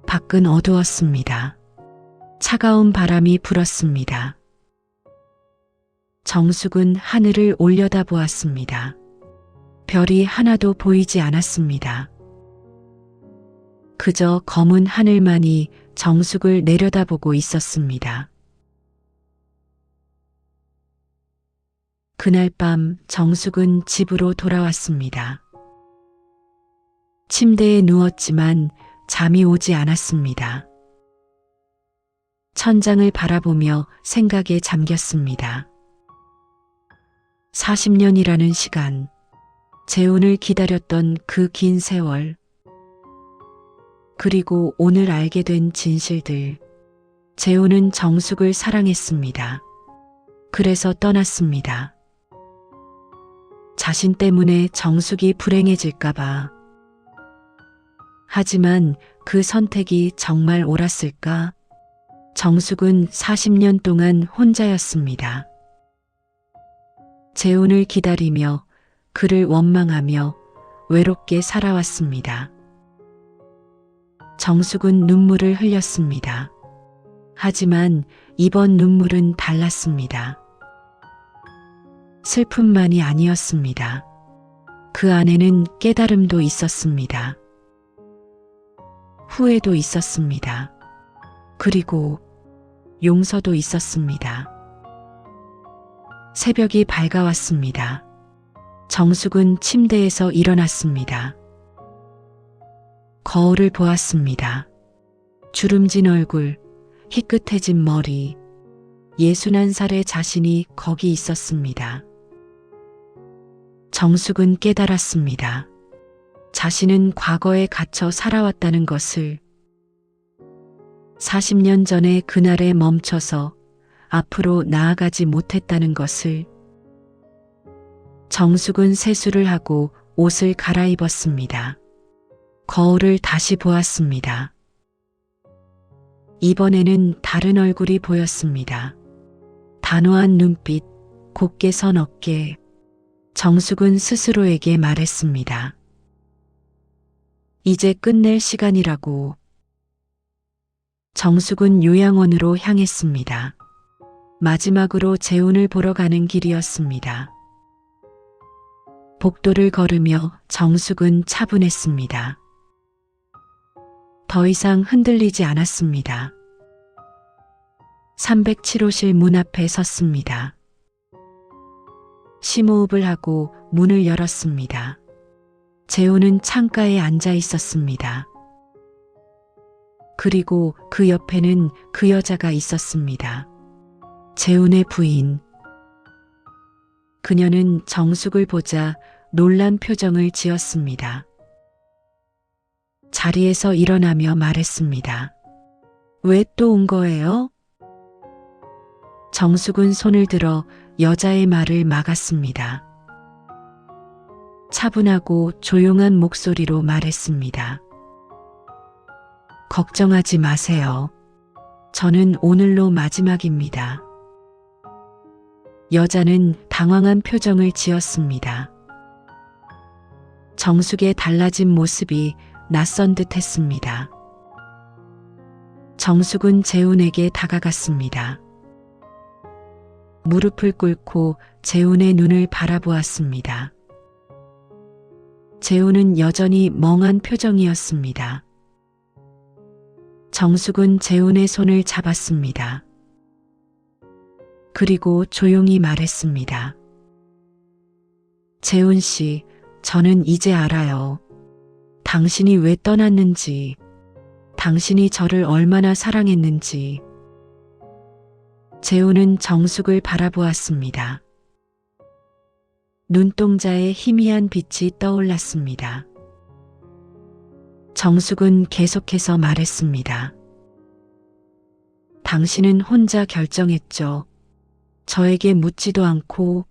Speaker 1: 밖은 어두웠습니다. 차가운 바람이 불었습니다. 정숙은 하늘을 올려다보았습니다. 별이 하나도 보이지 않았습니다. 그저 검은 하늘만이 정숙을 내려다보고 있었습니다. 그날 밤 정숙은 집으로 돌아왔습니다. 침대에 누웠지만 잠이 오지 않았습니다. 천장을 바라보며 생각에 잠겼습니다. 40년이라는 시간, 재혼을 기다렸던 그 긴 세월, 그리고 오늘 알게 된 진실들. 재혼은 정숙을 사랑했습니다. 그래서 떠났습니다. 자신 때문에 정숙이 불행해질까봐. 하지만 그 선택이 정말 옳았을까? 정숙은 40년 동안 혼자였습니다. 재혼을 기다리며 그를 원망하며 외롭게 살아왔습니다. 정숙은 눈물을 흘렸습니다. 하지만 이번 눈물은 달랐습니다. 슬픔만이 아니었습니다. 그 안에는 깨달음도 있었습니다. 후회도 있었습니다. 그리고 용서도 있었습니다. 새벽이 밝아왔습니다. 정숙은 침대에서 일어났습니다. 거울을 보았습니다. 주름진 얼굴, 희끗해진 머리, 61살의 자신이 거기 있었습니다. 정숙은 깨달았습니다. 자신은 과거에 갇혀 살아왔다는 것을. 40년 전에 그날에 멈춰서 앞으로 나아가지 못했다는 것을. 정숙은 세수를 하고 옷을 갈아입었습니다. 거울을 다시 보았습니다. 이번에는 다른 얼굴이 보였습니다. 단호한 눈빛, 곧게 선 어깨. 정숙은 스스로에게 말했습니다. 이제 끝낼 시간이라고. 정숙은 요양원으로 향했습니다. 마지막으로 재혼을 보러 가는 길이었습니다. 복도를 걸으며 정숙은 차분했습니다. 더 이상 흔들리지 않았습니다. 307호실 문 앞에 섰습니다. 심호흡을 하고 문을 열었습니다. 재혼은 창가에 앉아 있었습니다. 그리고 그 옆에는 그 여자가 있었습니다. 재혼의 부인. 그녀는 정숙을 보자 놀란 표정을 지었습니다. 자리에서 일어나며 말했습니다. 왜 또 온 거예요? 정숙은 손을 들어 여자의 말을 막았습니다. 차분하고 조용한 목소리로 말했습니다. 걱정하지 마세요. 저는 오늘로 마지막입니다. 여자는 당황한 표정을 지었습니다. 정숙의 달라진 모습이 낯선 듯 했습니다. 정숙은 재훈에게 다가갔습니다. 무릎을 꿇고 재훈의 눈을 바라보았습니다. 재훈은 여전히 멍한 표정이었습니다. 정숙은 재훈의 손을 잡았습니다. 그리고 조용히 말했습니다. 재훈 씨, 저는 이제 알아요. 당신이 왜 떠났는지, 당신이 저를 얼마나 사랑했는지. 재훈은 정숙을 바라보았습니다. 눈동자에 희미한 빛이 떠올랐습니다. 정숙은 계속해서 말했습니다. 당신은 혼자 결정했죠. 저에게 묻지도 않고.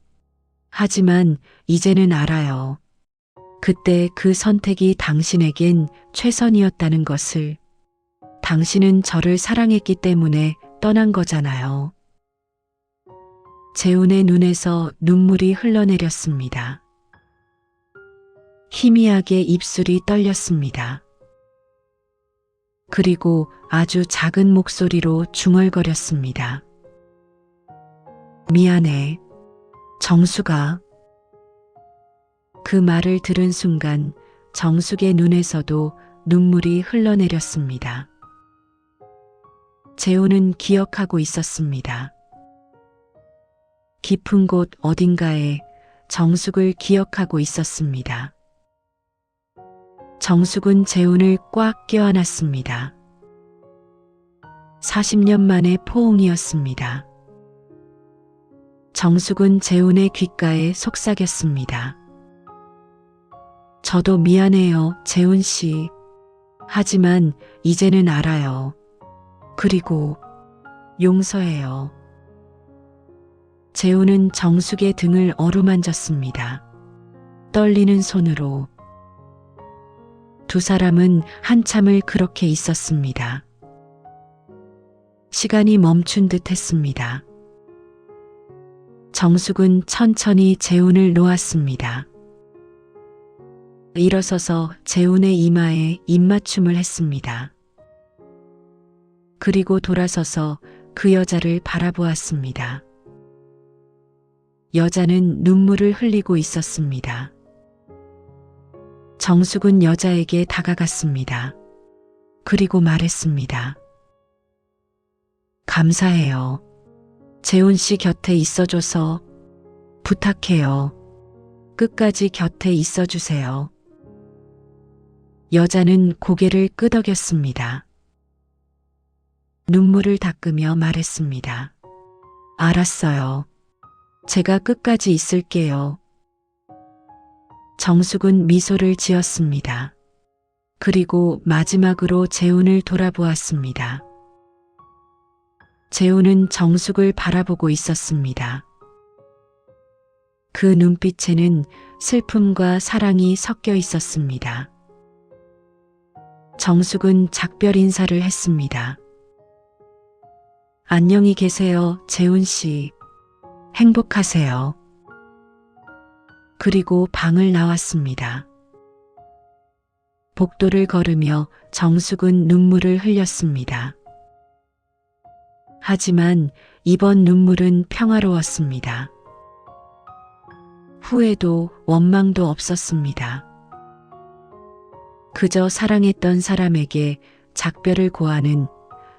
Speaker 1: 하지만 이제는 알아요. 그때 그 선택이 당신에겐 최선이었다는 것을. 당신은 저를 사랑했기 때문에 떠난 거잖아요. 재훈의 눈에서 눈물이 흘러내렸습니다. 희미하게 입술이 떨렸습니다. 그리고 아주 작은 목소리로 중얼거렸습니다. 미안해, 정숙아. 그 말을 들은 순간 정숙의 눈에서도 눈물이 흘러내렸습니다. 재훈은 기억하고 있었습니다. 깊은 곳 어딘가에 정숙을 기억하고 있었습니다. 정숙은 재훈을 꽉 껴안았습니다. 40년 만의 포옹이었습니다. 정숙은 재훈의 귓가에 속삭였습니다. 저도 미안해요, 재훈 씨. 하지만 이제는 알아요. 그리고 용서해요. 재훈은 정숙의 등을 어루만졌습니다. 떨리는 손으로. 두 사람은 한참을 그렇게 있었습니다. 시간이 멈춘 듯 했습니다. 정숙은 천천히 재훈을 놓았습니다. 일어서서 재훈의 이마에 입맞춤을 했습니다. 그리고 돌아서서 그 여자를 바라보았습니다. 여자는 눈물을 흘리고 있었습니다. 정숙은 여자에게 다가갔습니다. 그리고 말했습니다. 감사해요. 재훈 씨 곁에 있어줘서 부탁해요. 끝까지 곁에 있어주세요. 여자는 고개를 끄덕였습니다. 눈물을 닦으며 말했습니다. 알았어요. 제가 끝까지 있을게요. 정숙은 미소를 지었습니다. 그리고 마지막으로 재훈을 돌아보았습니다. 재훈은 정숙을 바라보고 있었습니다. 그 눈빛에는 슬픔과 사랑이 섞여 있었습니다. 정숙은 작별 인사를 했습니다. 안녕히 계세요, 재훈 씨. 행복하세요. 그리고 방을 나왔습니다. 복도를 걸으며 정숙은 눈물을 흘렸습니다. 하지만 이번 눈물은 평화로웠습니다. 후회도 원망도 없었습니다. 그저 사랑했던 사람에게 작별을 고하는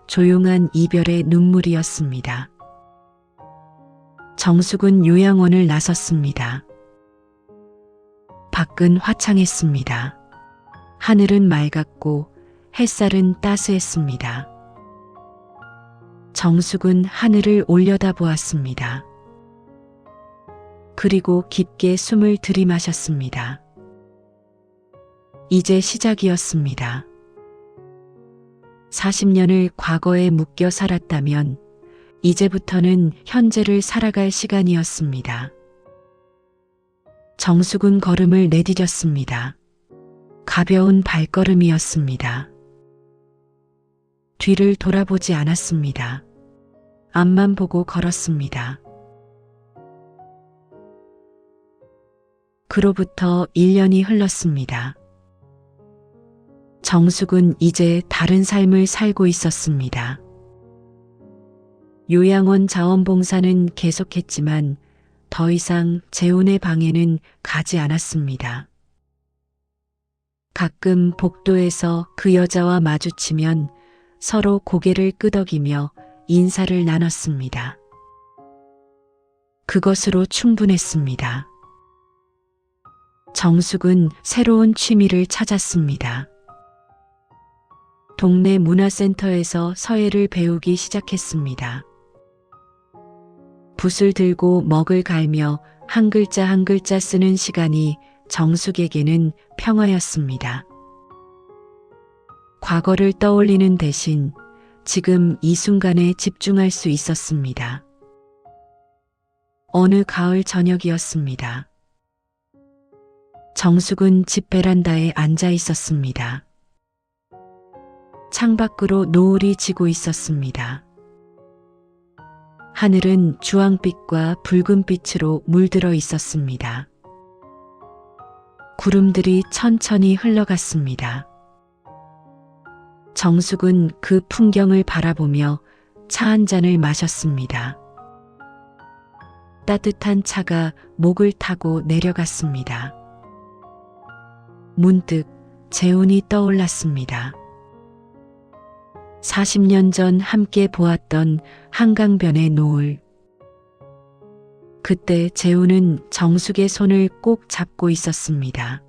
Speaker 1: 조용한 이별의 눈물이었습니다. 정숙은 요양원을 나섰습니다. 밖은 화창했습니다. 하늘은 맑았고 햇살은 따스했습니다. 정숙은 하늘을 올려다보았습니다. 그리고 깊게 숨을 들이마셨습니다. 이제 시작이었습니다. 40년을 과거에 묶여 살았다면 이제부터는 현재를 살아갈 시간이었습니다. 정숙은 걸음을 내디뎠습니다. 가벼운 발걸음이었습니다. 뒤를 돌아보지 않았습니다. 앞만 보고 걸었습니다. 그로부터 1년이 흘렀습니다. 정숙은 이제 다른 삶을 살고 있었습니다. 요양원 자원봉사는 계속했지만 더 이상 재훈의 방에는 가지 않았습니다. 가끔 복도에서 그 여자와 마주치면 서로 고개를 끄덕이며 인사를 나눴습니다. 그것으로 충분했습니다. 정숙은 새로운 취미를 찾았습니다. 동네 문화센터에서 서예를 배우기 시작했습니다. 붓을 들고 먹을 갈며 한 글자 한 글자 쓰는 시간이 정숙에게는 평화였습니다. 과거를 떠올리는 대신 지금 이 순간에 집중할 수 있었습니다. 어느 가을 저녁이었습니다. 정숙은 집 베란다에 앉아 있었습니다. 창밖으로 노을이 지고 있었습니다. 하늘은 주황빛과 붉은빛으로 물들어 있었습니다. 구름들이 천천히 흘러갔습니다. 정숙은 그 풍경을 바라보며 차 한 잔을 마셨습니다. 따뜻한 차가 목을 타고 내려갔습니다. 문득 재훈이 떠올랐습니다. 40년 전 함께 보았던 한강변의 노을. 그때 재훈은 정숙의 손을 꼭 잡고 있었습니다.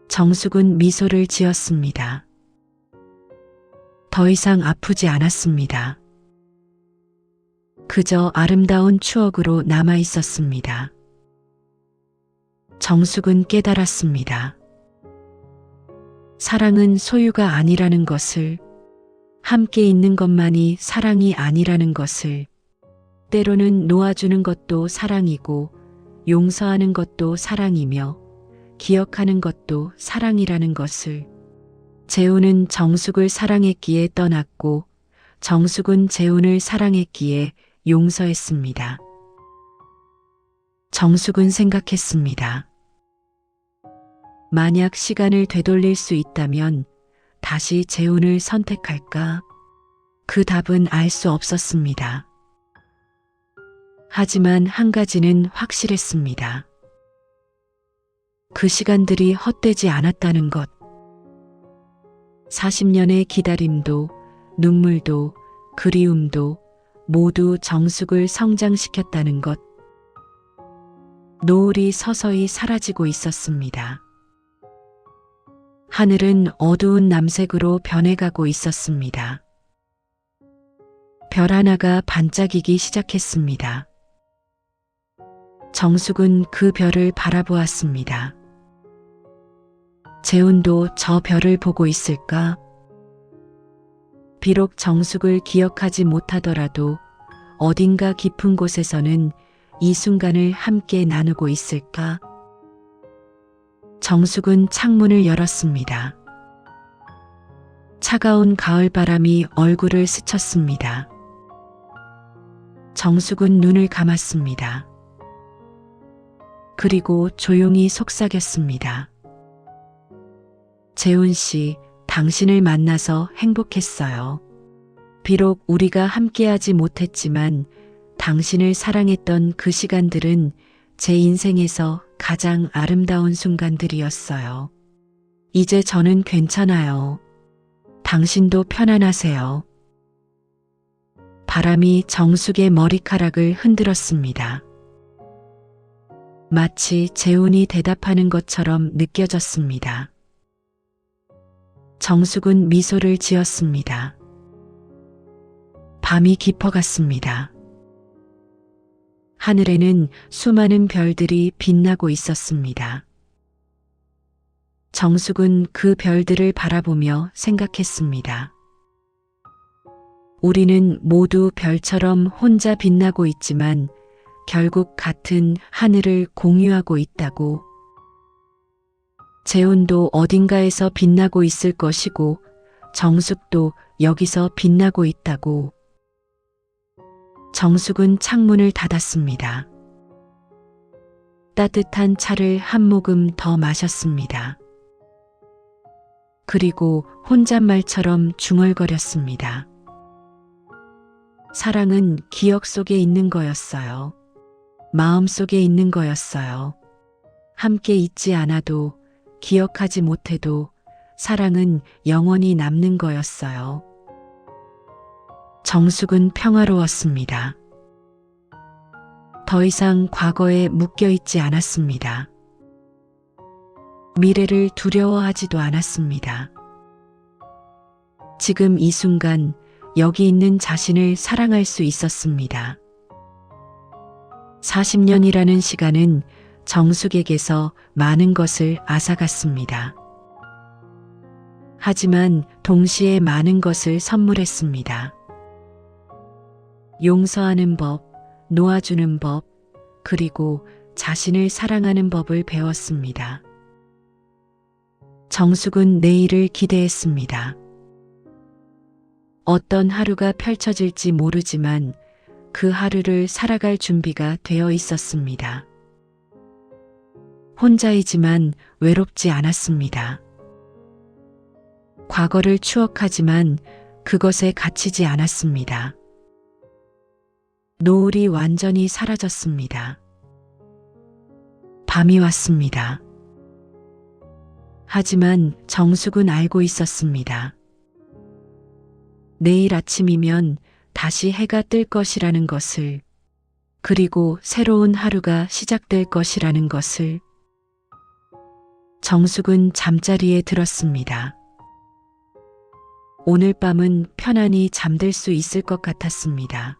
Speaker 1: 정숙은 미소를 지었습니다. 더 이상 아프지 않았습니다. 그저 아름다운 추억으로 남아 있었습니다. 정숙은 깨달았습니다. 사랑은 소유가 아니라는 것을, 함께 있는 것만이 사랑이 아니라는 것을, 때로는 놓아주는 것도 사랑이고 용서하는 것도 사랑이며 기억하는 것도 사랑이라는 것을. 재훈은 정숙을 사랑했기에 떠났고 정숙은 재훈을 사랑했기에 용서했습니다. 정숙은 생각했습니다. 만약 시간을 되돌릴 수 있다면 다시 재훈을 선택할까? 그 답은 알 수 없었습니다. 하지만 한 가지는 확실했습니다. 그 시간들이 헛되지 않았다는 것. 40년의 기다림도, 눈물도, 그리움도 모두 정숙을 성장시켰다는 것. 노을이 서서히 사라지고 있었습니다. 하늘은 어두운 남색으로 변해가고 있었습니다. 별 하나가 반짝이기 시작했습니다. 정숙은 그 별을 바라보았습니다. 재훈도 저 별을 보고 있을까? 비록 정숙을 기억하지 못하더라도 어딘가 깊은 곳에서는 이 순간을 함께 나누고 있을까? 정숙은 창문을 열었습니다. 차가운 가을바람이 얼굴을 스쳤습니다. 정숙은 눈을 감았습니다. 그리고 조용히 속삭였습니다. 재훈 씨, 당신을 만나서 행복했어요. 비록 우리가 함께하지 못했지만 당신을 사랑했던 그 시간들은 제 인생에서 가장 아름다운 순간들이었어요. 이제 저는 괜찮아요. 당신도 편안하세요. 바람이 정숙의 머리카락을 흔들었습니다. 마치 재훈이 대답하는 것처럼 느껴졌습니다. 정숙은 미소를 지었습니다. 밤이 깊어갔습니다. 하늘에는 수많은 별들이 빛나고 있었습니다. 정숙은 그 별들을 바라보며 생각했습니다. 우리는 모두 별처럼 혼자 빛나고 있지만 결국 같은 하늘을 공유하고 있다고. 재훈도 어딘가에서 빛나고 있을 것이고 정숙도 여기서 빛나고 있다고. 정숙은 창문을 닫았습니다. 따뜻한 차를 한 모금 더 마셨습니다. 그리고 혼잣말처럼 중얼거렸습니다. 사랑은 기억 속에 있는 거였어요. 마음 속에 있는 거였어요. 함께 있지 않아도, 기억하지 못해도 사랑은 영원히 남는 거였어요. 정숙은 평화로웠습니다. 더 이상 과거에 묶여 있지 않았습니다. 미래를 두려워하지도 않았습니다. 지금 이 순간 여기 있는 자신을 사랑할 수 있었습니다. 40년이라는 시간은 정숙에게서 많은 것을 앗아갔습니다. 하지만 동시에 많은 것을 선물했습니다. 용서하는 법, 놓아주는 법, 그리고 자신을 사랑하는 법을 배웠습니다. 정숙은 내일을 기대했습니다. 어떤 하루가 펼쳐질지 모르지만 그 하루를 살아갈 준비가 되어 있었습니다. 혼자이지만 외롭지 않았습니다. 과거를 추억하지만 그것에 갇히지 않았습니다. 노을이 완전히 사라졌습니다. 밤이 왔습니다. 하지만 정숙은 알고 있었습니다. 내일 아침이면 다시 해가 뜰 것이라는 것을. 그리고 새로운 하루가 시작될 것이라는 것을. 정숙은 잠자리에 들었습니다. 오늘 밤은 편안히 잠들 수 있을 것 같았습니다.